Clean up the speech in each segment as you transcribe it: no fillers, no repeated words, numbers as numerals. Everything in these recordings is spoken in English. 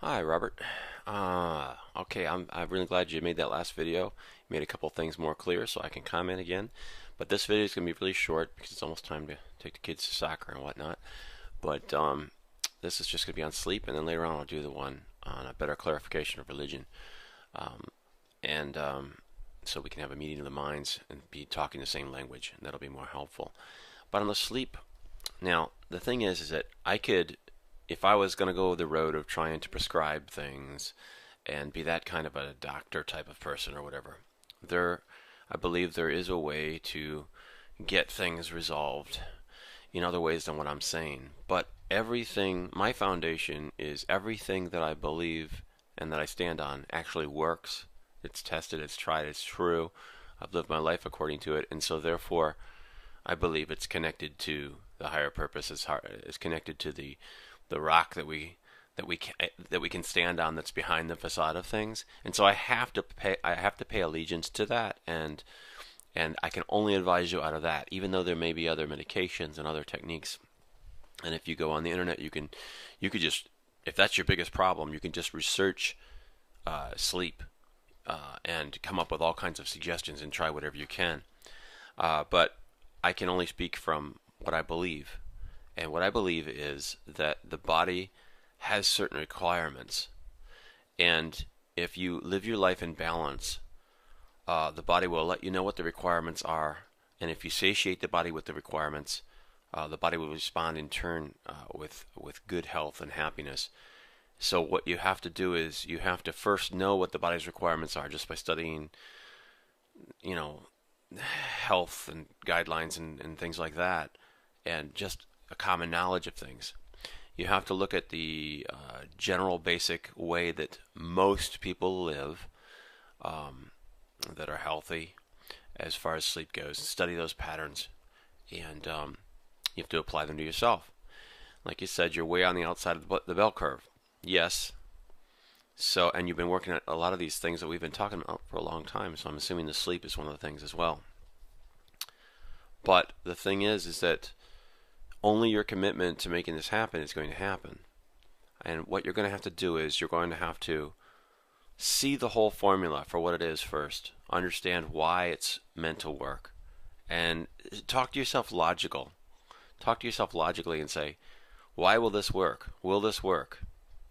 Hi, Robert. Okay, I'm really glad you made that last video. You made a couple things more clear so I can comment again. But this video is going to be really short because it's almost time to take the kids to soccer and whatnot. But this is just going to be on sleep, and then later on I'll do the one on a better clarification of religion. Um, and So we can have a meeting of the minds and be talking the same language, and that'll be more helpful. But on the sleep, now the thing is that I could, if I was going to go the road of trying to prescribe things and be that kind of a doctor type of person or whatever, I believe there is a way to get things resolved in other ways than what I'm saying. But everything, my foundation is everything that I believe and that I stand on actually works. It's tested, it's tried, it's true. I've lived my life according to it, and so therefore I believe it's connected to the higher purpose. It's connected to the rock that we can stand on that's behind the facade of things. And so I have to pay allegiance to that, and I can only advise you out of that, even though there may be other medications and other techniques. And if you go on the internet, you could just, if that's your biggest problem, you can just research sleep and come up with all kinds of suggestions and try whatever you can. But I can only speak from what I believe. And what I believe is that the body has certain requirements. And if you live your life in balance, the body will let you know what the requirements are. And if you satiate the body with the requirements, the body will respond in turn with good health and happiness. So what you have to do is you have to first know what the body's requirements are just by studying, you know, health and guidelines and things like that, and just a common knowledge of things. You have to look at the general basic way that most people live that are healthy as far as sleep goes. Study those patterns, and you have to apply them to yourself. Like you said, you're way on the outside of the bell curve. Yes. So, and you've been working at a lot of these things that we've been talking about for a long time. So I'm assuming the sleep is one of the things as well. But the thing is that only your commitment to making this happen is going to happen. And what you're going to have to do is you're going to have to see the whole formula for what it is first. Understand why it's meant to work. And talk to yourself logical. Talk to yourself logically and say, why will this work? Will this work?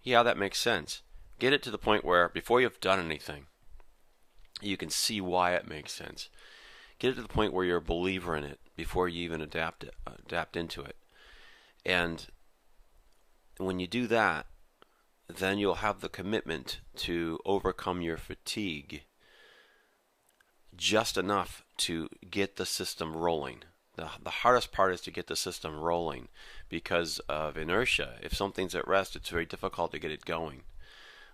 Yeah, that makes sense. Get it to the point where before you've done anything, you can see why it makes sense. Get it to the point where you're a believer in it before you even adapt into it. And when you do that, then you'll have the commitment to overcome your fatigue just enough to get the system rolling. The hardest part is to get the system rolling because of inertia. If something's at rest, it's very difficult to get it going.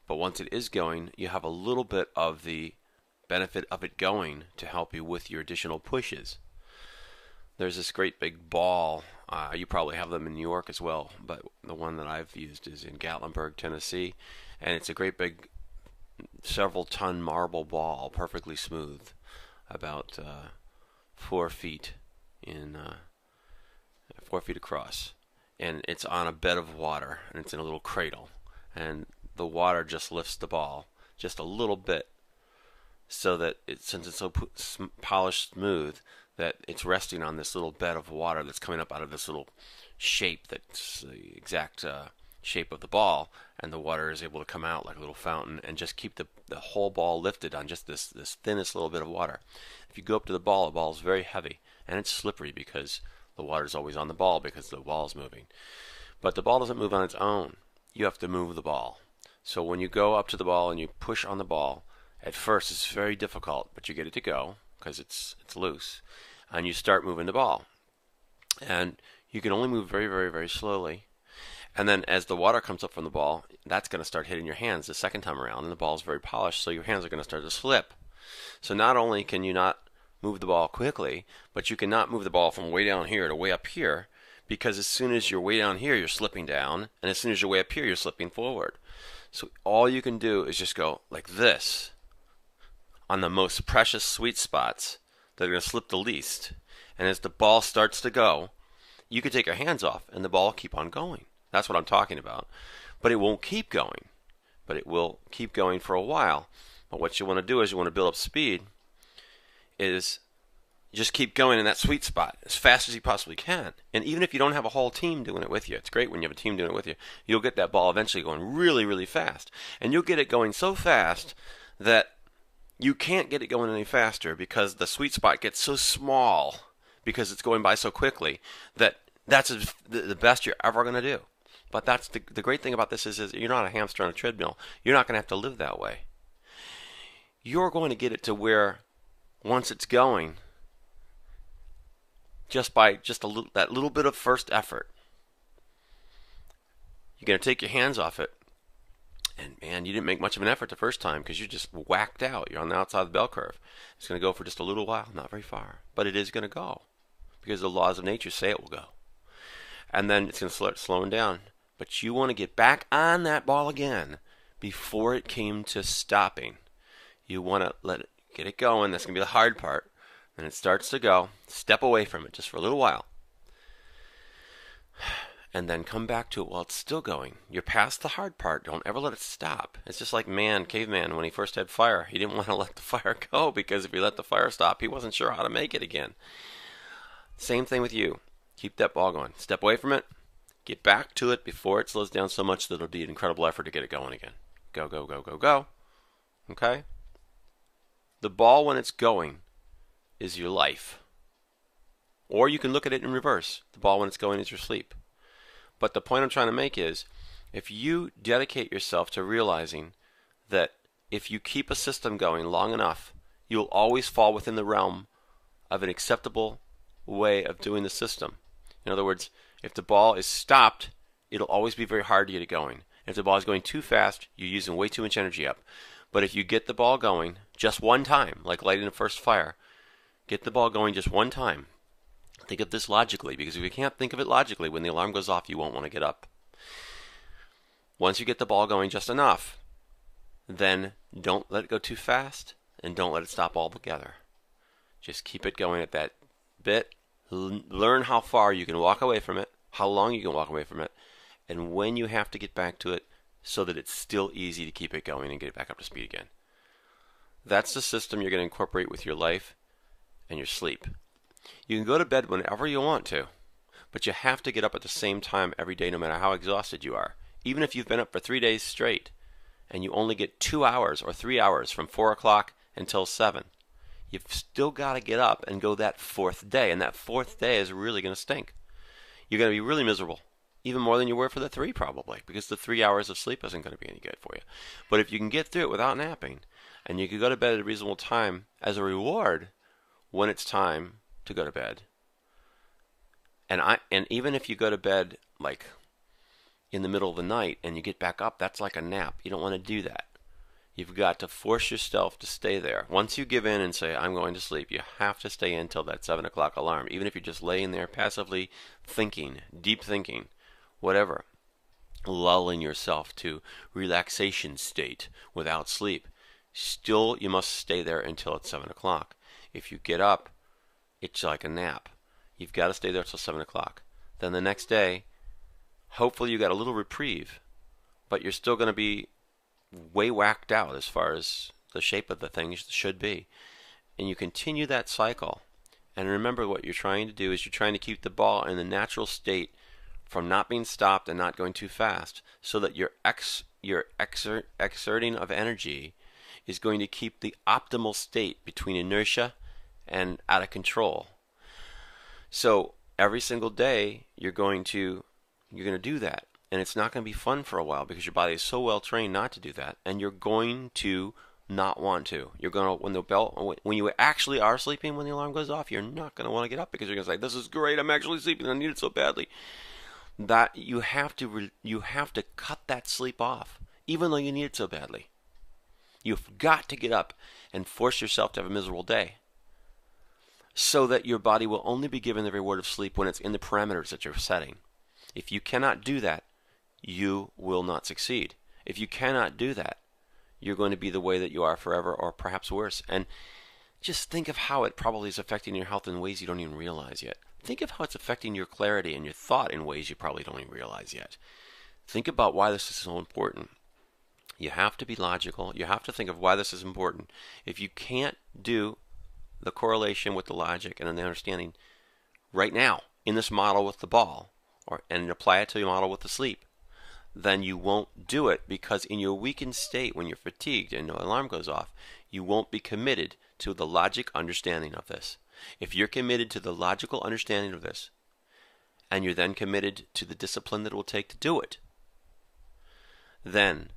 But once it is going, you have a little bit of the benefit of it going to help you with your additional pushes. There's this great big ball. You probably have them in New York as well, but the one that I've used is in Gatlinburg, Tennessee, and it's a great big several ton marble ball, perfectly smooth, about 4 feet in 4 feet across, and it's on a bed of water, and it's in a little cradle, and the water just lifts the ball just a little bit, so that since it's so polished smooth, that it's resting on this little bed of water that's coming up out of this little shape that's the exact shape of the ball, and the water is able to come out like a little fountain and just keep the whole ball lifted on just this thinnest little bit of water. If you go up to the ball is very heavy, and it's slippery because the water's always on the ball because the ball's moving. But the ball doesn't move on its own. You have to move the ball. So when you go up to the ball and you push on the ball, at first it's very difficult, but you get it to go because it's loose, and you start moving the ball. And you can only move very, very, very slowly. And then as the water comes up from the ball, that's going to start hitting your hands the second time around, and the ball is very polished, so your hands are going to start to slip. So not only can you not move the ball quickly, but you cannot move the ball from way down here to way up here, because as soon as you're way down here, you're slipping down, and as soon as you're way up here, you're slipping forward. So all you can do is just go like this on the most precious sweet spots that are going to slip the least. And as the ball starts to go, you could take your hands off and the ball will keep on going. That's what I'm talking about. But it won't keep going but it will keep going for a while. But what you want to do is you want to build up speed, is just keep going in that sweet spot as fast as you possibly can. And even if you don't have a whole team doing it with you, it's great when you have a team doing it with you, you'll get that ball eventually going really, really fast. And you'll get it going so fast that you can't get it going any faster because the sweet spot gets so small because it's going by so quickly that that's the best you're ever going to do. But that's the great thing about this is you're not a hamster on a treadmill. You're not going to have to live that way. You're going to get it to where once it's going, just by that little bit of first effort, you're going to take your hands off it. And man, you didn't make much of an effort the first time because you just whacked out. You're on the outside of the bell curve. It's going to go for just a little while, not very far. But it is going to go because the laws of nature say it will go. And then it's going to start slowing down. But you want to get back on that ball again before it came to stopping. You want to get it going. That's going to be the hard part. And it starts to go. Step away from it just for a little while. And then come back to it while it's still going. You're past the hard part. Don't ever let it stop. It's just like caveman, when he first had fire. He didn't want to let the fire go because if he let the fire stop, he wasn't sure how to make it again. Same thing with you. Keep that ball going. Step away from it. Get back to it before it slows down so much that it'll be an incredible effort to get it going again. Go, go, go, go, go. Okay? The ball, when it's going, is your life. Or you can look at it in reverse. The ball, when it's going, is your sleep. But the point I'm trying to make is, if you dedicate yourself to realizing that if you keep a system going long enough, you'll always fall within the realm of an acceptable way of doing the system. In other words, if the ball is stopped, it'll always be very hard to get it going. If the ball is going too fast, you're using way too much energy up. But if you get the ball going just one time, like lighting the first fire, get the ball going just one time. Think of this logically, because if you can't think of it logically, when the alarm goes off, you won't want to get up. Once you get the ball going just enough, then don't let it go too fast, and don't let it stop altogether. Just keep it going at that bit. Learn how far you can walk away from it, how long you can walk away from it, and when you have to get back to it so that it's still easy to keep it going and get it back up to speed again. That's the system you're going to incorporate with your life and your sleep. You can go to bed whenever you want to, but you have to get up at the same time every day no matter how exhausted you are. Even if you've been up for 3 days straight and you only get 2 hours or 3 hours from 4 o'clock until 7, you've still got to get up and go that fourth day, and that fourth day is really going to stink. You're going to be really miserable, even more than you were for the 3 probably, because the 3 hours of sleep isn't going to be any good for you. But if you can get through it without napping, and you can go to bed at a reasonable time as a reward when it's time to go to bed. And even if you go to bed like in the middle of the night and you get back up, that's like a nap. You don't want to do that. You've got to force yourself to stay there. Once you give in and say, I'm going to sleep, you have to stay in until that 7 o'clock alarm. Even if you're just laying there passively thinking, deep thinking, whatever, lulling yourself to relaxation state without sleep, still you must stay there until it's 7 o'clock. If you get up, it's like a nap. You've got to stay there till 7 o'clock. Then the next day, hopefully you got a little reprieve, but you're still going to be way whacked out as far as the shape of the things should be. And you continue that cycle. And remember, what you're trying to do is you're trying to keep the ball in the natural state from not being stopped and not going too fast, so that your exerting of energy is going to keep the optimal state between inertia and out of control. So every single day you're going to do that, and it's not going to be fun for a while because your body is so well trained not to do that, and you're going to not want to. You're going to when you actually are sleeping, when the alarm goes off, you're not going to want to get up because you're going to say, "This is great. I'm actually sleeping. I need it so badly." That you have to cut that sleep off, even though you need it so badly. You've got to get up and force yourself to have a miserable day, so that your body will only be given the reward of sleep when it's in the parameters that you're setting. If you cannot do that, you will not succeed. If you cannot do that, you're going to be the way that you are forever, or perhaps worse. And just think of how it probably is affecting your health in ways you don't even realize yet. Think of how it's affecting your clarity and your thought in ways you probably don't even realize yet. Think about why this is so important. You have to be logical. You have to think of why this is important. If you can't do the correlation with the logic and the understanding right now in this model with the ball, and apply it to your model with the sleep, then you won't do it, because in your weakened state, when you're fatigued and no alarm goes off, you won't be committed to the logic understanding of this. If you're committed to the logical understanding of this, and you're then committed to the discipline that it will take to do it, then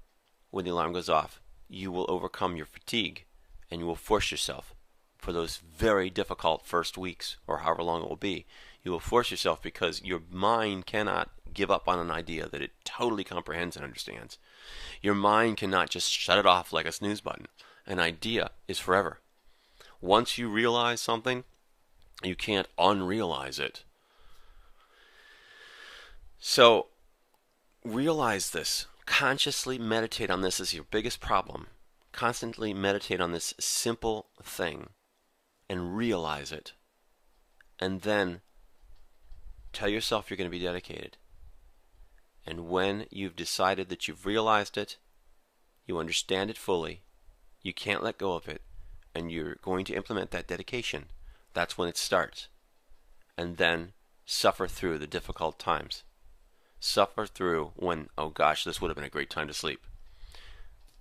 when the alarm goes off, you will overcome your fatigue, and you will force yourself for those very difficult first weeks, or however long it will be. You will force yourself, because your mind cannot give up on an idea that it totally comprehends and understands. Your mind cannot just shut it off like a snooze button. An idea is forever. Once you realize something, you can't unrealize it. So realize this. Consciously meditate on this as your biggest problem. Constantly meditate on this simple thing and realize it. And then tell yourself you're going to be dedicated. And when you've decided that you've realized it, you understand it fully, you can't let go of it, and you're going to implement that dedication, that's when it starts. And then suffer through the difficult times. Suffer through when, oh gosh, this would have been a great time to sleep.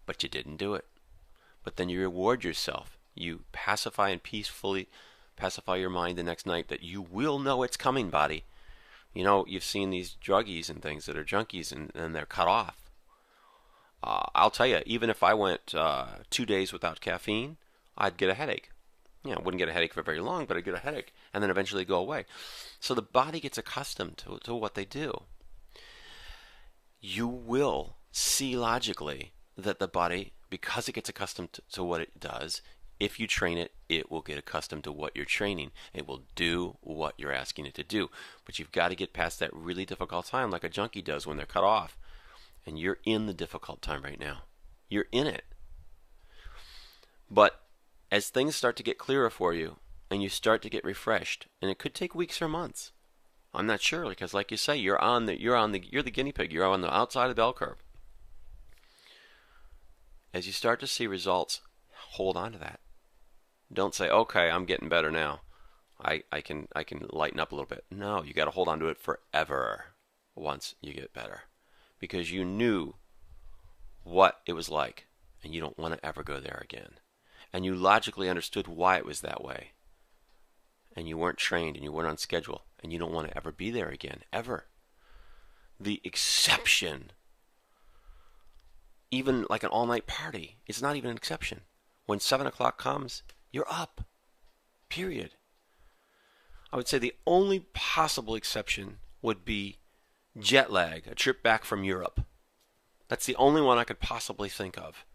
But you didn't do it. But then you reward yourself. You pacify and peacefully pacify your mind the next night that you will know it's coming, body. You know, you've seen these druggies and things that are junkies, and they're cut off. I'll tell you, even if I went 2 days without caffeine, I'd get a headache. You know, I wouldn't get a headache for very long, but I'd get a headache, and then eventually go away. So the body gets accustomed to what they do. You will see logically that the body, because it gets accustomed to what it does, if you train it, it will get accustomed to what you're training. It will do what you're asking it to do. But you've got to get past that really difficult time, like a junkie does when they're cut off. And you're in the difficult time right now. You're in it. But as things start to get clearer for you, and you start to get refreshed, and it could take weeks or months, I'm not sure, because like you say, you're the guinea pig. You're on the outside of the bell curve. As you start to see results, hold on to that. Don't say, okay, I'm getting better now. I can lighten up a little bit. No, you got to hold on to it forever once you get better, because you knew what it was like, and you don't want to ever go there again. And you logically understood why it was that way. And you weren't trained, and you weren't on schedule, and you don't want to ever be there again, ever. The exception, even like an all-night party, it's not even an exception. When 7 o'clock comes, you're up. Period. I would say the only possible exception would be jet lag, a trip back from Europe. That's the only one I could possibly think of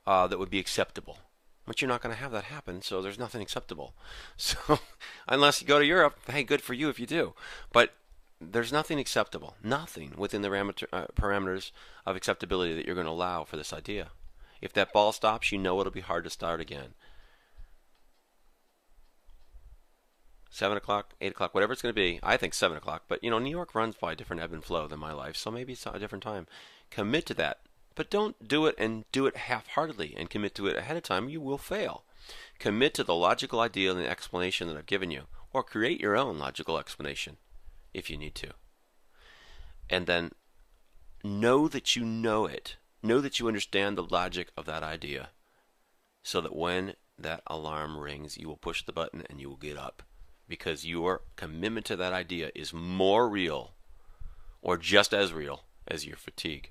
that would be acceptable. But you're not going to have that happen, so there's nothing acceptable. So, unless you go to Europe, hey, good for you if you do. But there's nothing acceptable. Nothing within the parameters of acceptability that you're going to allow for this idea. If that ball stops, you know it'll be hard to start again. 7 o'clock, 8 o'clock, whatever it's going to be. I think 7 o'clock. But, you know, New York runs by a different ebb and flow than my life, so maybe it's a different time. Commit to that. But don't do it and do it half-heartedly and commit to it ahead of time. You will fail. Commit to the logical idea and the explanation that I've given you, or create your own logical explanation if you need to. And then know that you know it. Know that you understand the logic of that idea, so that when that alarm rings, you will push the button and you will get up, because your commitment to that idea is more real, or just as real, as your fatigue.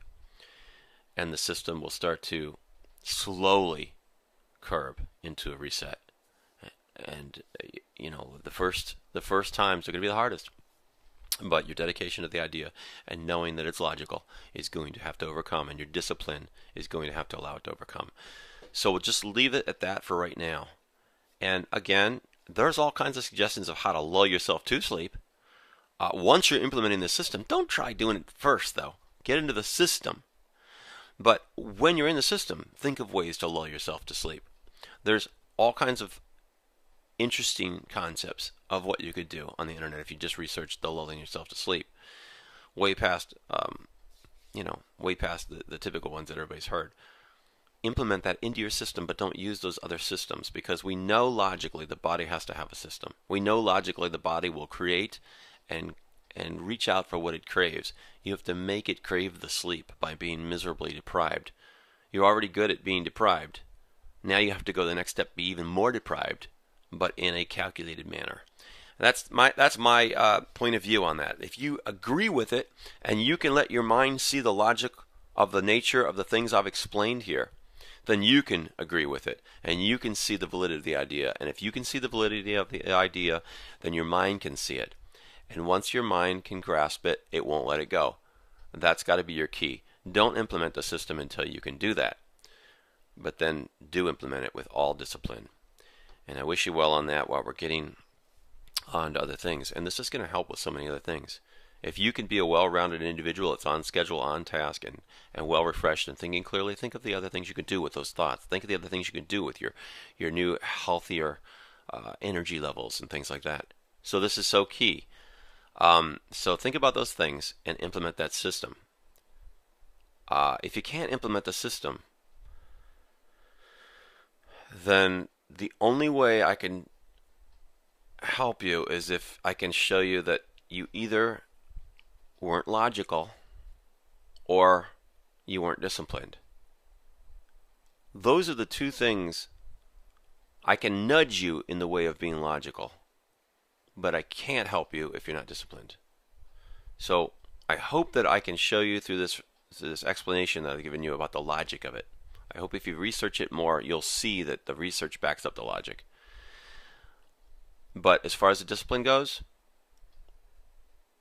And the system will start to slowly curb into a reset. And you know, the first times are going to be the hardest. But your dedication to the idea and knowing that it's logical is going to have to overcome, and your discipline is going to have to allow it to overcome. So we'll just leave it at that for right now. And again, there's all kinds of suggestions of how to lull yourself to sleep. Once you're implementing the system, don't try doing it first, though. Get into the system. But when you're in the system, think of ways to lull yourself to sleep. There's all kinds of interesting concepts of what you could do on the internet if you just research the lulling yourself to sleep. Way past, way past the typical ones that everybody's heard. Implement that into your system, but don't use those other systems, because we know logically the body has to have a system. We know logically the body will create and reach out for what it craves. You have to make it crave the sleep by being miserably deprived. You're already good at being deprived. Now you have to go the next step, be even more deprived, but in a calculated manner. That's my point of view on that. If you agree with it and you can let your mind see the logic of the nature of the things I've explained here, then you can agree with it and you can see the validity of the idea. And if you can see the validity of the idea, then your mind can see it. And once your mind can grasp it, it won't let it go. That's got to be your key. Don't implement the system until you can do that. But then do implement it with all discipline. And I wish you well on that while we're getting on to other things. And this is going to help with so many other things. If you can be a well-rounded individual that's on schedule, on task, and well-refreshed and thinking clearly, think of the other things you can do with those thoughts. Think of the other things you can do with your new, healthier energy levels and things like that. So this is so key. So think about those things and implement that system. If you can't implement the system, then the only way I can help you is if I can show you that you either weren't logical or you weren't disciplined. Those are the two things. I can nudge you in the way of being logical, but I can't help you if you're not disciplined. So I hope that I can show you through this explanation that I've given you about the logic of it. I hope if you research it more, you'll see that the research backs up the logic. But as far as the discipline goes,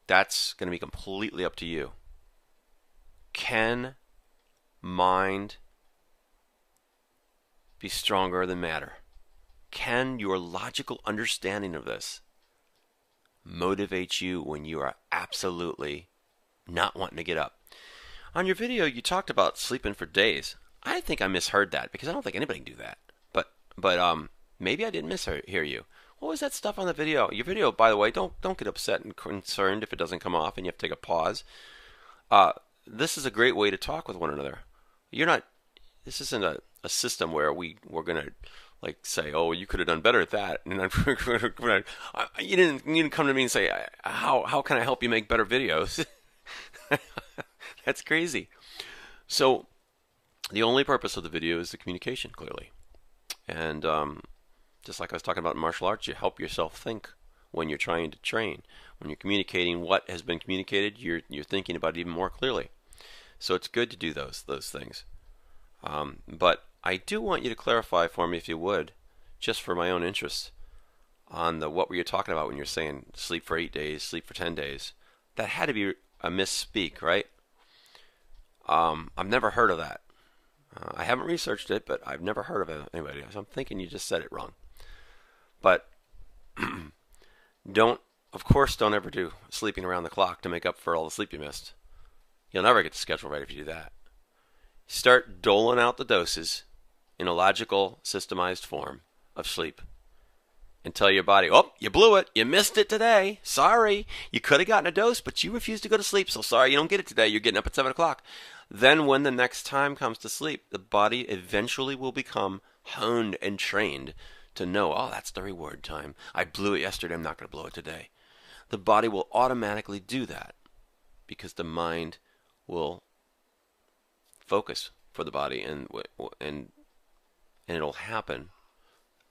that's going to be completely up to you. Can mind be stronger than matter? Can your logical understanding of this motivate you when you are absolutely not wanting to get up? On your video, you talked about sleeping for days. I think I misheard that because I don't think anybody can do that. But maybe I didn't mishear you. What was that stuff on the video? Your video, by the way, don't get upset and concerned if it doesn't come off and you have to take a pause. This is a great way to talk with one another. This isn't a system where we're gonna like say, oh, you could have done better at that, and you didn't come to me and say, how can I help you make better videos? That's crazy. So the only purpose of the video is the communication, clearly. And just like I was talking about in martial arts, you help yourself think when you're trying to train. When you're communicating what has been communicated, you're thinking about it even more clearly. So it's good to do those things. But I do want you to clarify for me, if you would, just for my own interest, on what were you talking about when you're saying sleep for 8 days, sleep for 10 days. That had to be a misspeak, right? I've never heard of that. I haven't researched it, but I've never heard of anybody. So I'm thinking you just said it wrong. But don't ever do sleeping around the clock to make up for all the sleep you missed. You'll never get the schedule right if you do that. Start doling out the doses in a logical, systemized form of sleep. And tell your body, oh, you blew it. You missed it today. Sorry. You could have gotten a dose, but you refused to go to sleep. So sorry you don't get it today. You're getting up at 7 o'clock. Then when the next time comes to sleep, the body eventually will become honed and trained to know, oh, that's the reward time. I blew it yesterday. I'm not going to blow it today. The body will automatically do that because the mind will focus for the body, and it'll happen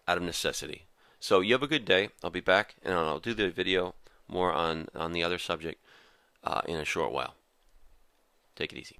out of necessity. So you have a good day. I'll be back, and I'll do the video more on the other subject in a short while. Take it easy.